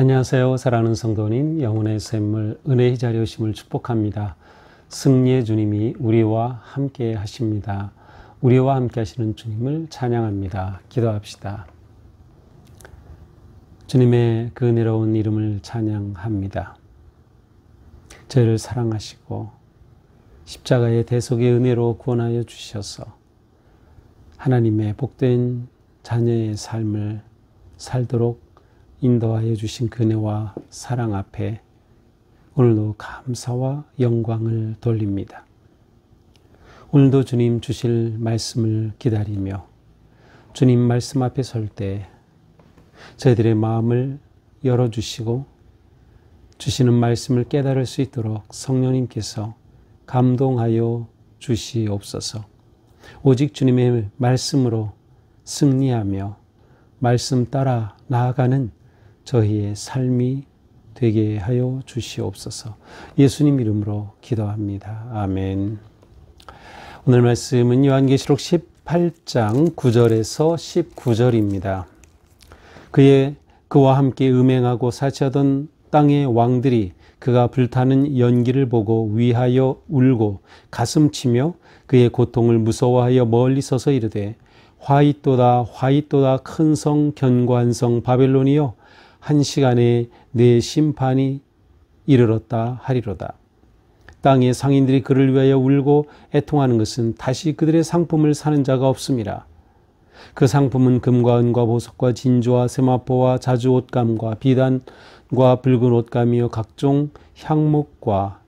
안녕하세요. 사랑하는 성도님, 영혼의 샘물 은혜의 자리에 오심을 축복합니다. 승리의 주님이 우리와 함께 하십니다. 우리와 함께 하시는 주님을 찬양합니다. 기도합시다. 주님의 그 은혜로운 이름을 찬양합니다. 저희를 사랑하시고 십자가의 대속의 은혜로 구원하여 주셔서 하나님의 복된 자녀의 삶을 살도록 인도하여 주신 그 은혜와 사랑 앞에 오늘도 감사와 영광을 돌립니다. 오늘도 주님 주실 말씀을 기다리며 주님 말씀 앞에 설 때 저희들의 마음을 열어주시고 주시는 말씀을 깨달을 수 있도록 성령님께서 감동하여 주시옵소서. 오직 주님의 말씀으로 승리하며 말씀 따라 나아가는 저희의 삶이 되게 하여 주시옵소서. 예수님 이름으로 기도합니다. 아멘. 오늘 말씀은 요한계시록 18장 9절에서 19절입니다. 그와 함께 음행하고 사치하던 땅의 왕들이 그가 불타는 연기를 보고 위하여 울고 가슴치며 그의 고통을 무서워하여 멀리 서서 이르되 화이또다 화이또다 큰 성 견고한 성 바벨론이여 한 시간에 내 심판이 이르렀다 하리로다. 땅의 상인들이 그를 위하여 울고 애통하는 것은 다시 그들의 상품을 사는 자가 없음이라. 그 상품은 금과 은과 보석과 진주와 세마포와 자주 옷감과 비단과 붉은 옷감이요 각종 향목과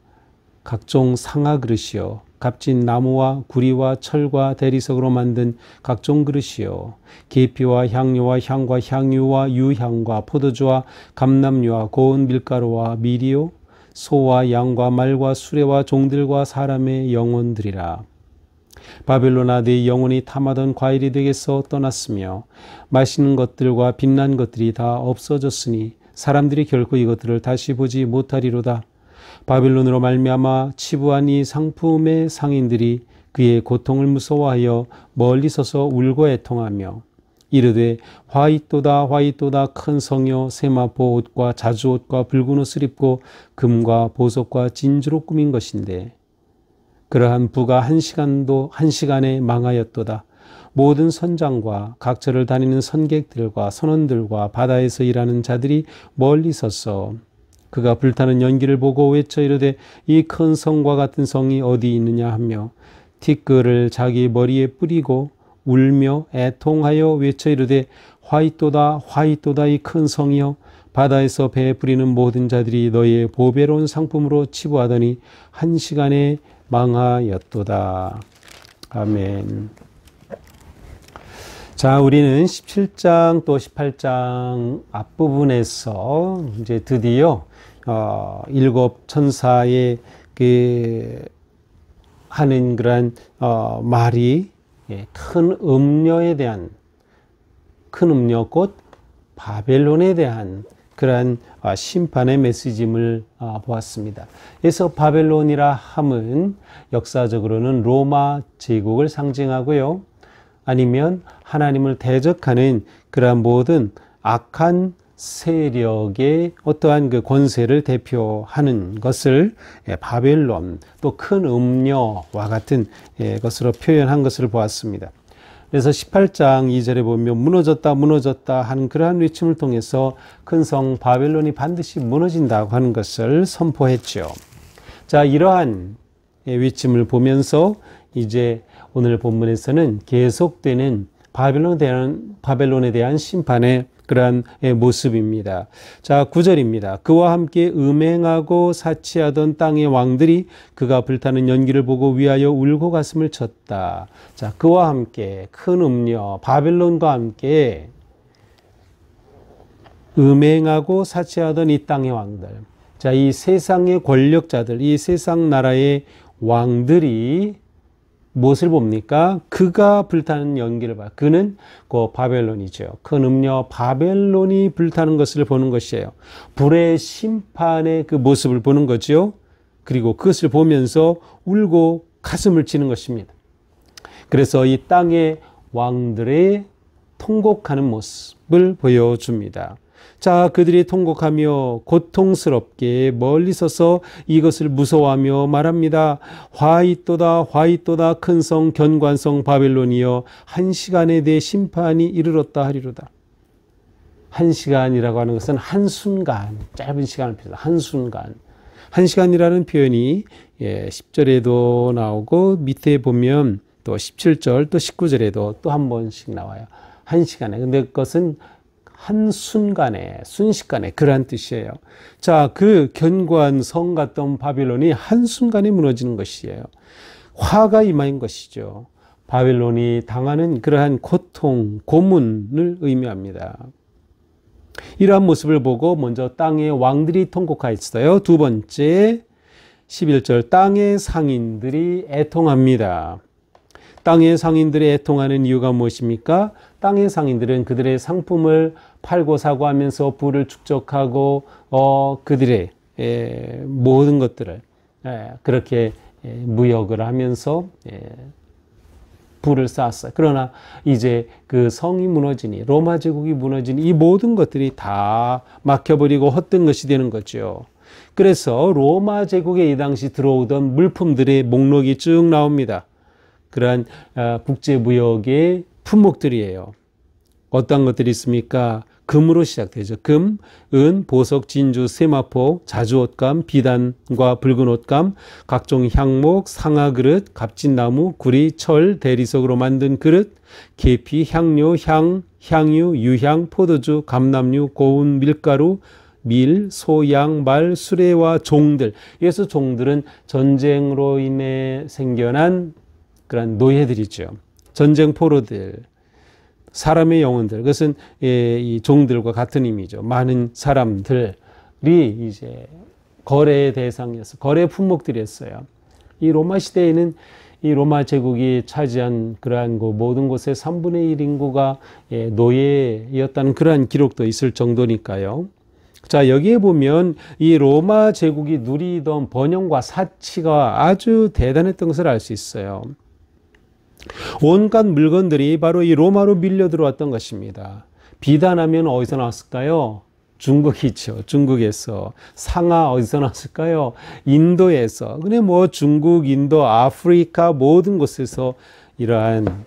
각종 상아 그릇이요 값진 나무와 구리와 철과 대리석으로 만든 각종 그릇이요 계피와 향료와 향과 향유와 유향과 포도주와 감람류와 고운 밀가루와 밀이요 소와 양과 말과 수레와 종들과 사람의 영혼들이라. 바벨론아 네 영혼이 탐하던 과일이 되게서 떠났으며 맛있는 것들과 빛난 것들이 다 없어졌으니 사람들이 결코 이것들을 다시 보지 못하리로다. 바벨론으로 말미암아 치부한 이 상품의 상인들이 그의 고통을 무서워하여 멀리 서서 울고 애통하며 이르되 화이또다 화이또다 큰 성여 세마포 옷과 자주 옷과 붉은 옷을 입고 금과 보석과 진주로 꾸민 것인데 그러한 부가 한 시간에 망하였도다. 모든 선장과 각처를 다니는 선객들과 선원들과 바다에서 일하는 자들이 멀리 서서 그가 불타는 연기를 보고 외쳐 이르되 이 큰 성과 같은 성이 어디 있느냐 하며 티끌을 자기 머리에 뿌리고 울며 애통하여 외쳐 이르되 화이또다 화이또다 이 큰 성이여 바다에서 배 부리는 모든 자들이 너희의 보배로운 상품으로 치부하더니 한 시간에 망하였도다. 아멘. 자, 우리는 17장 또 18장 앞부분에서 이제 드디어 일곱 천사의 하는 그런 말이 큰 음녀에 대한 큰 음녀 곧 바벨론에 대한 그러한 심판의 메시지를 보았습니다. 그래서 바벨론이라 함은 역사적으로는 로마 제국을 상징하고요. 아니면 하나님을 대적하는 그러한 모든 악한 세력의 어떠한 그 권세를 대표하는 것을 바벨론 또 큰 음녀와 같은 것으로 표현한 것을 보았습니다. 그래서 18장 2절에 보면 무너졌다 무너졌다 하는 그러한 외침을 통해서 큰 성 바벨론이 반드시 무너진다고 하는 것을 선포했죠. 자, 이러한 외침을 보면서 이제 오늘 본문에서는 계속되는 바벨론에 대한 심판의 그러한 모습입니다. 자, 9절입니다. 그와 함께 음행하고 사치하던 땅의 왕들이 그가 불타는 연기를 보고 위하여 울고 가슴을 쳤다. 자, 그와 함께 큰 음녀 바벨론과 함께 음행하고 사치하던 이 땅의 왕들. 자, 이 세상의 권력자들, 이 세상 나라의 왕들이 무엇을 봅니까? 그가 불타는 연기를 봐. 그는 그 바벨론이죠. 큰 음녀 바벨론이 불타는 것을 보는 것이에요. 불의 심판의 그 모습을 보는 거죠. 그리고 그것을 보면서 울고 가슴을 치는 것입니다. 그래서 이 땅의 왕들의 통곡하는 모습을 보여줍니다. 자, 그들이 통곡하며 고통스럽게 멀리 서서 이것을 무서워하며 말합니다. 화이또다 화이또다 큰 성 견관성 바벨론이여 한 시간에 내 심판이 이르렀다 하리로다. 한 시간이라고 하는 것은 한순간, 짧은 시간을 표현해서 한순간. 한 시간이라는 표현이 10절에도 나오고 밑에 보면 또 17절 또 19절에도 또 한 번씩 나와요. 한 시간에. 근데 그것은 한순간에, 순식간에 그러한 뜻이에요. 자, 그 견고한 성 같던 바빌론이 한순간에 무너지는 것이에요. 화가 임하인 것이죠. 바빌론이 당하는 그러한 고통, 고문을 의미합니다. 이러한 모습을 보고 먼저 땅의 왕들이 통곡하였어요. 두 번째 11절 땅의 상인들이 애통합니다. 땅의 상인들이 애통하는 이유가 무엇입니까? 땅의 상인들은 그들의 상품을 팔고 사고 하면서 부를 축적하고 그들의 모든 것들을 그렇게 무역을 하면서 부를 쌓았어요. 그러나 이제 그 성이 무너지니 로마 제국이 무너지니 이 모든 것들이 다 막혀버리고 헛된 것이 되는 거죠. 그래서 로마 제국에 이 당시 들어오던 물품들의 목록이 쭉 나옵니다. 그러한 국제무역의 품목들이에요. 어떤 것들이 있습니까? 금으로 시작되죠. 금, 은, 보석, 진주, 세마포, 자주옷감, 비단과 붉은 옷감, 각종 향목, 상아그릇, 갑진나무, 구리, 철, 대리석으로 만든 그릇, 계피, 향료, 향유, 유향, 포도주, 감람류, 고운, 밀가루, 밀, 소, 양, 말, 수레와 종들. 그래서 종들은 전쟁으로 인해 생겨난 그런 노예들이죠. 전쟁 포로들. 사람의 영혼들, 그것은 이 종들과 같은 의미죠. 많은 사람들이 이제 거래의 대상이었어요. 거래 품목들이었어요. 이 로마 시대에는 이 로마 제국이 차지한 그러한 모든 곳의 3분의 1 인구가 노예였다는 그러한 기록도 있을 정도니까요. 자, 여기에 보면 이 로마 제국이 누리던 번영과 사치가 아주 대단했던 것을 알 수 있어요. 온갖 물건들이 바로 이 로마로 밀려 들어왔던 것입니다. 비단하면 어디서 나왔을까요? 중국이죠. 중국에서. 상아 어디서 나왔을까요? 인도에서. 근데 중국, 인도, 아프리카 모든 곳에서 이러한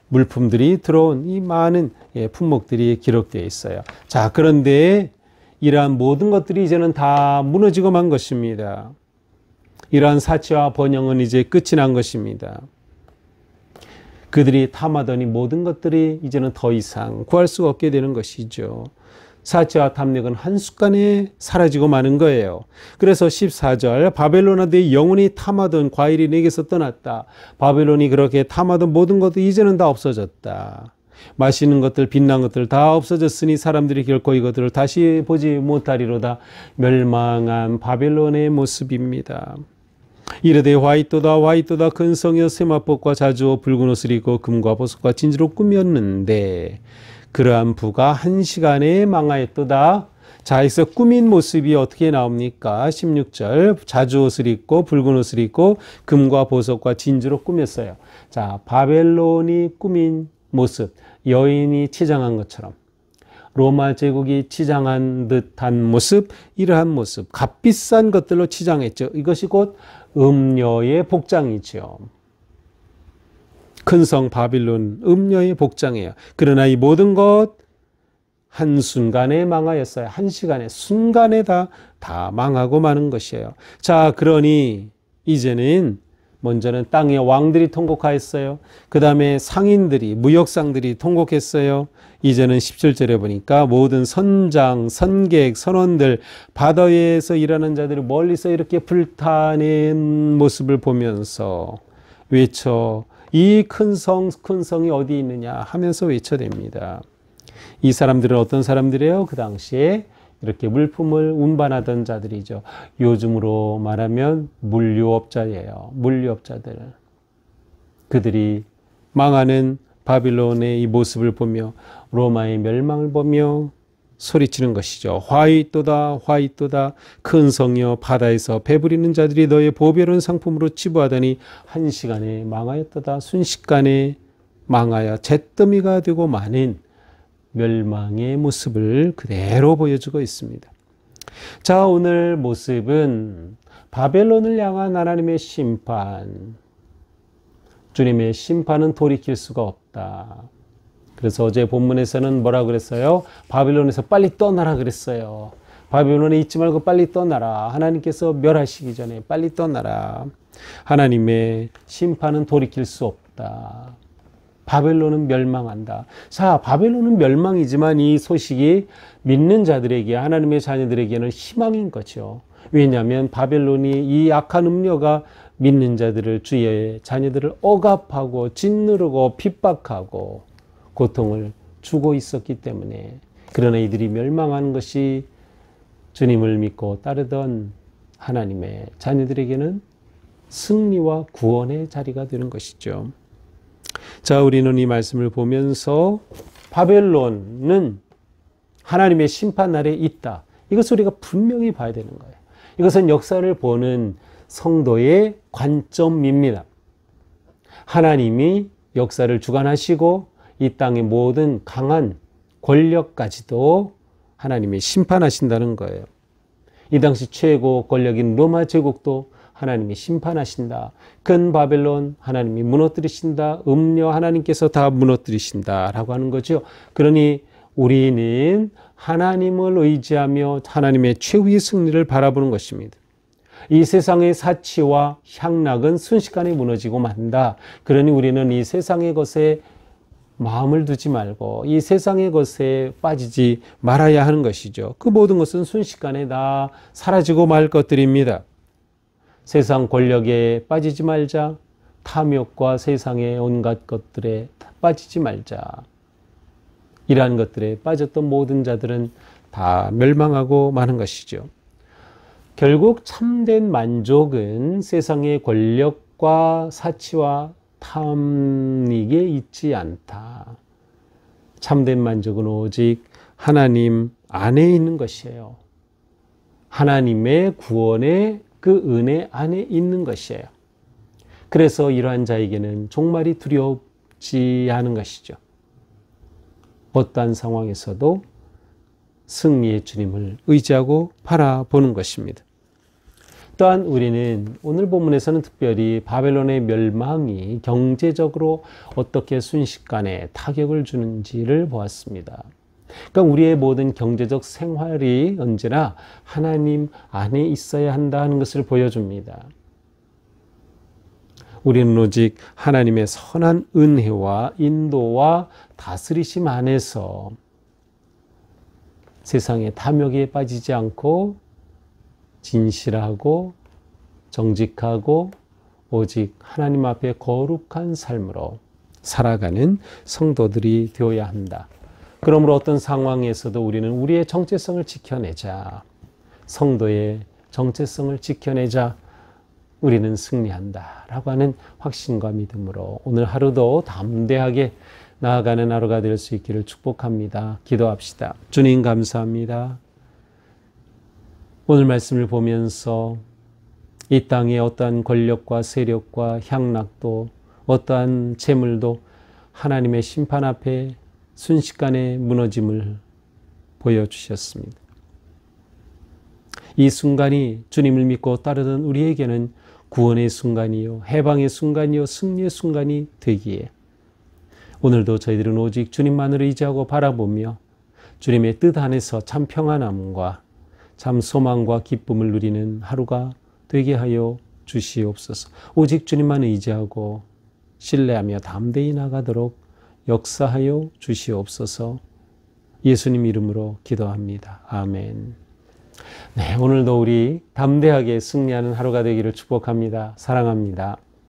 물품들이 들어온 이 많은 품목들이 기록되어 있어요. 자, 그런데 이러한 모든 것들이 이제는 다 무너지고 만 것입니다. 이러한 사치와 번영은 이제 끝이 난 것입니다. 그들이 탐하더니 모든 것들이 이제는 더 이상 구할 수가 없게 되는 것이죠. 사치와 탐욕은 한순간에 사라지고 마는 거예요. 그래서 14절 바벨론아 내 영혼이 탐하던 과일이 내게서 떠났다. 바벨론이 그렇게 탐하던 모든 것도 이제는 다 없어졌다. 맛있는 것들, 빛난 것들 다 없어졌으니 사람들이 결코 이것들을 다시 보지 못하리로다. 멸망한 바벨론의 모습입니다. 이르되 화이또다 화이또다 큰 성여 세마포과 자주어 붉은 옷을 입고 금과 보석과 진주로 꾸몄는데 그러한 부가 한 시간에 망하였도다. 자, 여기서 꾸민 모습이 어떻게 나옵니까? 16절 자주옷을 입고 붉은 옷을 입고 금과 보석과 진주로 꾸몄어요. 자, 바벨론이 꾸민 모습, 여인이 치장한 것처럼 로마 제국이 치장한 듯한 모습, 이러한 모습, 값비싼 것들로 치장했죠. 이것이 곧 음녀의 복장이죠. 큰 성 바빌론 음녀의 복장이에요. 그러나 이 모든 것 한순간에 망하였어요. 한 시간에, 순간에 다 망하고 마는 것이에요. 자, 그러니 이제는 먼저는 땅의 왕들이 통곡하였어요. 그 다음에 상인들이, 무역상들이 통곡했어요. 이제는 17절에 보니까 모든 선장, 선객, 선원들, 바다 위에서 일하는 자들이 멀리서 이렇게 불타는 모습을 보면서 외쳐 이 큰 성이 어디 있느냐 하면서 외쳐댑니다. 이 사람들은 어떤 사람들이에요? 그 당시에 이렇게 물품을 운반하던 자들이죠. 요즘으로 말하면 물류업자예요. 물류업자들. 그들이 망하는 바빌론의 이 모습을 보며 로마의 멸망을 보며 소리치는 것이죠. 화이또다 화이또다 큰 성이여 바다에서 배부리는 자들이 너의 보배로운 상품으로 치부하더니 한 시간에 망하였도다. 순식간에 망하여 잿더미가 되고 마는 멸망의 모습을 그대로 보여주고 있습니다. 자, 오늘 모습은 바벨론을 향한 하나님의 심판. 주님의 심판은 돌이킬 수가 없다. 그래서 어제 본문에서는 뭐라 그랬어요? 바벨론에서 빨리 떠나라 그랬어요. 바벨론에 있지 말고 빨리 떠나라. 하나님께서 멸하시기 전에 빨리 떠나라. 하나님의 심판은 돌이킬 수 없다. 바벨론은 멸망한다. 자, 바벨론은 멸망이지만 이 소식이 믿는 자들에게, 하나님의 자녀들에게는 희망인 거죠. 왜냐하면 바벨론이 이 악한 음료가 믿는 자들을, 주의 자녀들을 억압하고 짓누르고 핍박하고 고통을 주고 있었기 때문에. 그러나 이들이 멸망하는 것이 주님을 믿고 따르던 하나님의 자녀들에게는 승리와 구원의 자리가 되는 것이죠. 자, 우리는 이 말씀을 보면서 바벨론은 하나님의 심판 날에 있다. 이것을 우리가 분명히 봐야 되는 거예요. 이것은 역사를 보는 성도의 관점입니다. 하나님이 역사를 주관하시고 이 땅의 모든 강한 권력까지도 하나님이 심판하신다는 거예요. 이 당시 최고 권력인 로마 제국도 하나님이 심판하신다. 큰 바벨론 하나님이 무너뜨리신다. 음료 하나님께서 다 무너뜨리신다 라고 하는 거죠. 그러니 우리는 하나님을 의지하며 하나님의 최후의 승리를 바라보는 것입니다. 이 세상의 사치와 향락은 순식간에 무너지고 만다. 그러니 우리는 이 세상의 것에 마음을 두지 말고 이 세상의 것에 빠지지 말아야 하는 것이죠. 그 모든 것은 순식간에 다 사라지고 말 것들입니다. 세상 권력에 빠지지 말자. 탐욕과 세상의 온갖 것들에 빠지지 말자. 이러한 것들에 빠졌던 모든 자들은 다 멸망하고 마는 것이죠. 결국 참된 만족은 세상의 권력과 사치와 탐닉에 있지 않다. 참된 만족은 오직 하나님 안에 있는 것이에요. 하나님의 구원의 그 은혜 안에 있는 것이에요. 그래서 이러한 자에게는 종말이 두렵지 않은 것이죠. 어떠한 상황에서도 승리의 주님을 의지하고 바라보는 것입니다. 또한 우리는 오늘 본문에서는 특별히 바벨론의 멸망이 경제적으로 어떻게 순식간에 타격을 주는지를 보았습니다. 그러니까 우리의 모든 경제적 생활이 언제나 하나님 안에 있어야 한다는 것을 보여줍니다. 우리는 오직 하나님의 선한 은혜와 인도와 다스리심 안에서 세상의 탐욕에 빠지지 않고 진실하고 정직하고 오직 하나님 앞에 거룩한 삶으로 살아가는 성도들이 되어야 한다. 그러므로 어떤 상황에서도 우리는 우리의 정체성을 지켜내자. 성도의 정체성을 지켜내자. 우리는 승리한다 라고 하는 확신과 믿음으로 오늘 하루도 담대하게 나아가는 하루가 될 수 있기를 축복합니다. 기도합시다. 주님 감사합니다. 오늘 말씀을 보면서 이 땅의 어떠한 권력과 세력과 향락도 어떠한 재물도 하나님의 심판 앞에 순식간에 무너짐을 보여주셨습니다. 이 순간이 주님을 믿고 따르던 우리에게는 구원의 순간이요, 해방의 순간이요, 승리의 순간이 되기에 오늘도 저희들은 오직 주님만을 의지하고 바라보며 주님의 뜻 안에서 참 평안함과 참 소망과 기쁨을 누리는 하루가 되게 하여 주시옵소서. 오직 주님만 의지하고 신뢰하며 담대히 나가도록 역사하여 주시옵소서. 예수님 이름으로 기도합니다. 아멘. 네, 오늘도 우리 담대하게 승리하는 하루가 되기를 축복합니다. 사랑합니다.